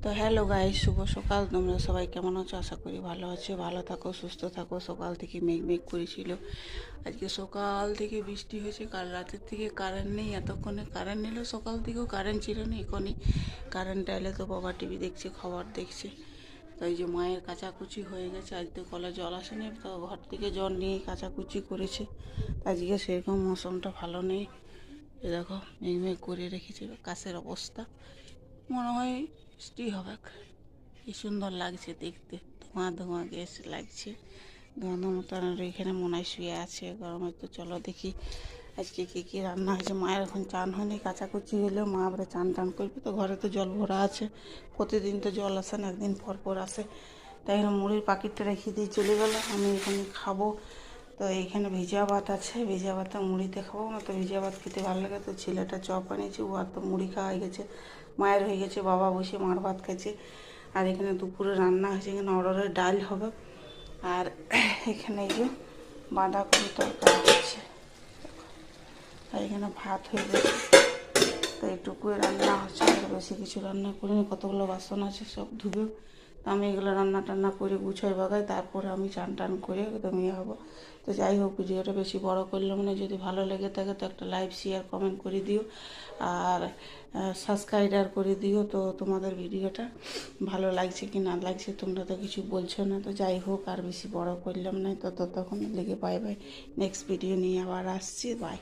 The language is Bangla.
তো হ্যালো গাইস, শুভ সকাল। তোমরা সবাই কেমন আছো? আশা করি ভালো আছো। ভালো থাকো, সুস্থ থাকো। সকাল থেকে মেঘ করেছিল, আজকে সকাল থেকে বৃষ্টি হয়েছে। কাল রাতের থেকে কারেন্ট নেই, এতক্ষণে কারেন্ট নিল। সকাল থেকেও কারেন্ট ছিল না, এখনই কারেন্ট এলে তো বাবা টিভি দেখছে, খবর দেখছে। তো এই যে মায়ের কাচাকুচি হয়ে গেছে। আজ তো কলে জল আসেনি, তো ঘর থেকে জল নিয়ে কাচাকুচি করেছে। আজকে সেরকম মৌসুমটা ভালো নেই। এ দেখো মেঘ করে রেখেছে, আকাশের অবস্থা মনে হয় বৃষ্টি হবে। কি সুন্দর লাগছে দেখতে, ধোঁয়া ধোঁয়া গ্যাস লাগছে। ধোঁয়া ধোঁয়া মতন এখানে মনে হয় শুয়ে আছে গরমে। তো চলো দেখি আজকে কী কী রান্না হয়েছে। মায়ের এখন চান হয়নি, কাচাকুচি হলেও মা আবার চান করবে। তো ঘরে তো জল ভরা আছে, প্রতিদিন তো জল আসে না, একদিন পর পর আসে। তাই জন্য মুড়ির প্যাকেটটা রেখে দিয়ে চলে গেলো। আমি এখানে খাবো। তো এইখানে ভিজা ভাত আছে, ভিজা ভাতটা মুড়িতে খাবো না। তো ভিজা ভাত খেতে ভালো লাগে। তো ছেলেটা চপ আনিয়েছে, ও আর তো মুড়ি খাওয়া হয়ে গেছে, মায়ের হয়ে গেছে। বাবা বসে মার ভাত খাইছে। আর এখানে দুপুরে রান্না হয়েছে, এখানে অর্ডারের ডাল হবে। আর এখানে এই যে বাঁধাকপি তরকারি হচ্ছে। আর এখানে ভাত হয়ে গেছে। তো এইটুকুই রান্না হচ্ছে, আর বেশি কিছু রান্না করিনি। কতগুলো বাসন আছে, সব ধুবে। তো আমি এগুলো রান্না টান্না করে গুছাই বাগাই, তারপরে আমি চান করে একদম ইয়ে হবো। তো যাই হোক, ভিডিওটা বেশি বড় করলাম না। যদি ভালো লেগে থাকে তো একটা লাইক শেয়ার কমেন্ট করে দিও, আর সাবস্ক্রাইবার করে দিও। তো তোমাদের ভিডিওটা ভালো লাগছে কি না লাগছে তোমরা তো কিছু বলছো না। তো যাই হোক, আর বেশি বড় করলাম না। তো ততক্ষণ লেগে বাই বাই। নেক্সট ভিডিও নিয়ে আবার আসছি, বাই।